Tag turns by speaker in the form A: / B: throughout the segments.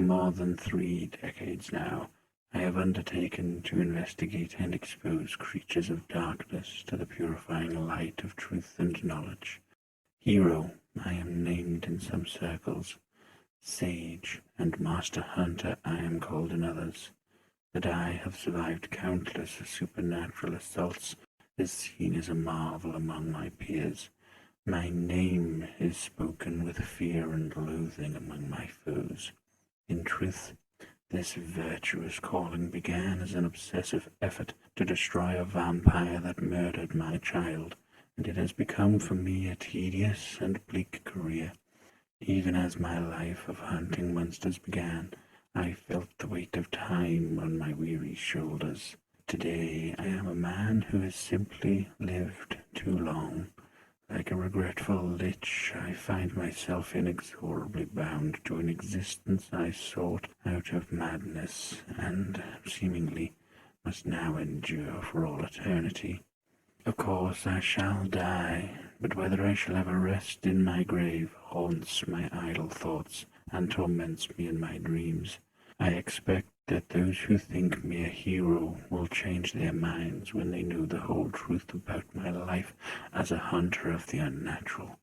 A: more than 3 decades now, I have undertaken to investigate and expose creatures of darkness to the purifying light of truth and knowledge. Hero, I am named in some circles. Sage and Master Hunter, I am called in others. That I have survived countless supernatural assaults is seen as a marvel among my peers. My name is spoken with fear and loathing among my foes. In truth, this virtuous calling began as an obsessive effort to destroy a vampire that murdered my child, and it has become for me a tedious and bleak career. Even as my life of hunting monsters began, I felt the weight of time on my weary shoulders. Today I am a man who has simply lived too long. Like a regretful lich, I find myself inexorably bound to an existence I sought out of madness, and seemingly must now endure for all eternity. Of course I shall die, but whether I shall ever rest in my grave haunts my idle thoughts and torments me in my dreams. I expect that those who think me a hero will change their minds when they know the whole truth about my life as a hunter of the unnatural.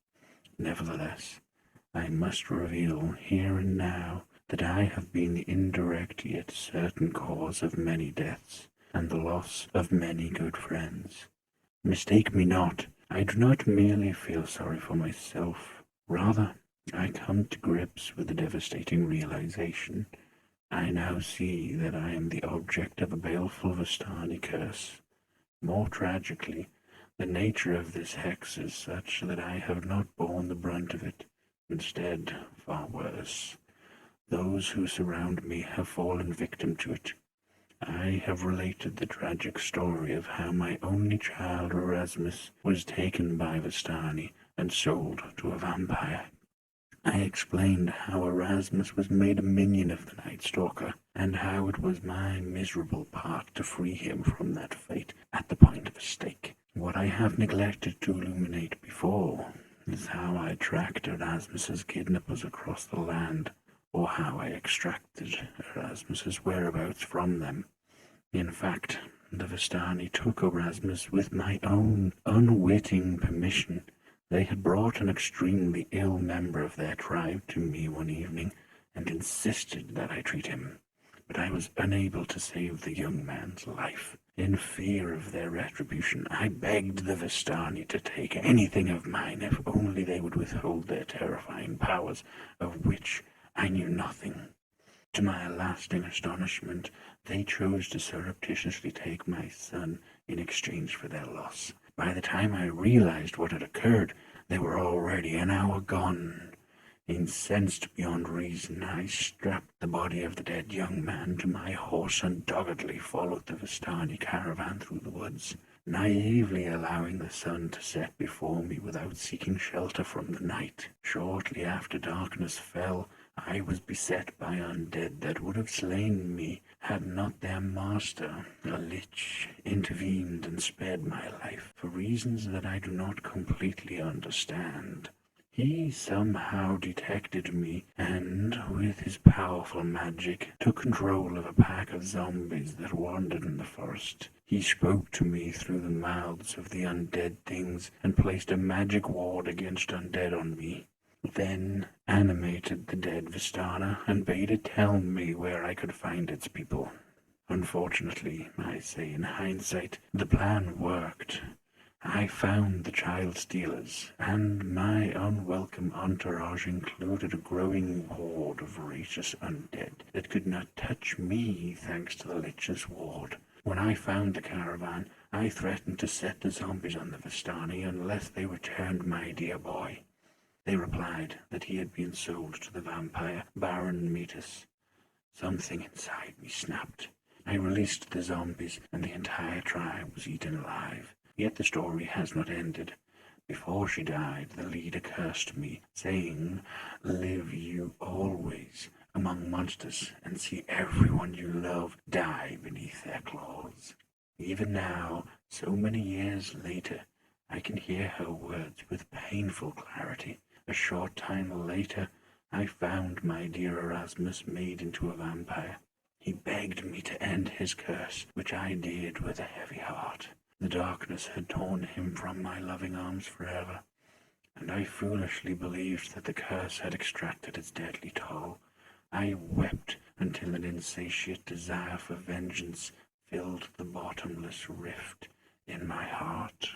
A: Nevertheless, I must reveal here and now that I have been the indirect yet certain cause of many deaths, and the loss of many good friends. Mistake me not, I do not merely feel sorry for myself. Rather, I come to grips with the devastating realization. I now see that I am the object of a baleful Vistani curse. More tragically, the nature of this hex is such that I have not borne the brunt of it. Instead, far worse, those who surround me have fallen victim to it. I have related the tragic story of how my only child Erasmus was taken by Vistani and sold to a vampire. I explained how Erasmus was made a minion of the Night Stalker, and how it was my miserable part to free him from that fate at the point of a stake. What I have neglected to illuminate before is how I tracked Erasmus's kidnappers across the land, or how I extracted Erasmus's whereabouts from them. In fact, the Vistani took Erasmus with my own unwitting permission. They had brought an extremely ill member of their tribe to me one evening, and insisted that I treat him, but I was unable to save the young man's life. In fear of their retribution, I begged the Vistani to take anything of mine if only they would withhold their terrifying powers, of which I knew nothing. To my lasting astonishment, they chose to surreptitiously take my son in exchange for their loss. By the time I realized what had occurred, they were already an hour gone. Incensed beyond reason, I strapped the body of the dead young man to my horse and doggedly followed the Vistani caravan through the woods, naively allowing the sun to set before me without seeking shelter from the night. Shortly after darkness fell, I was beset by undead that would have slain me had not their master, a lich, intervened and spared my life for reasons that I do not completely understand. He somehow detected me and, with his powerful magic, took control of a pack of zombies that wandered in the forest. He spoke to me through the mouths of the undead things and placed a magic ward against undead on me. Then animated the dead Vistana and bade it tell me where I could find its people. Unfortunately, I say in hindsight, the plan worked. I found the child stealers, and my unwelcome entourage included a growing horde of voracious undead that could not touch me thanks to the Lich's ward. When I found the caravan, I threatened to set the zombies on the Vistani unless they returned my dear boy. They replied that he had been sold to the vampire Baron Metis. Something inside me snapped. I released the zombies, and the entire tribe was eaten alive. Yet the story has not ended. Before she died, the leader cursed me, saying, "Live you always among monsters, and see everyone you love die beneath their claws." Even now, so many years later, I can hear her words with painful clarity. A short time later, I found my dear Erasmus made into a vampire. He begged me to end his curse, which I did with a heavy heart. The darkness had torn him from my loving arms forever, and I foolishly believed that the curse had extracted its deadly toll. I wept until an insatiate desire for vengeance filled the bottomless rift in my heart.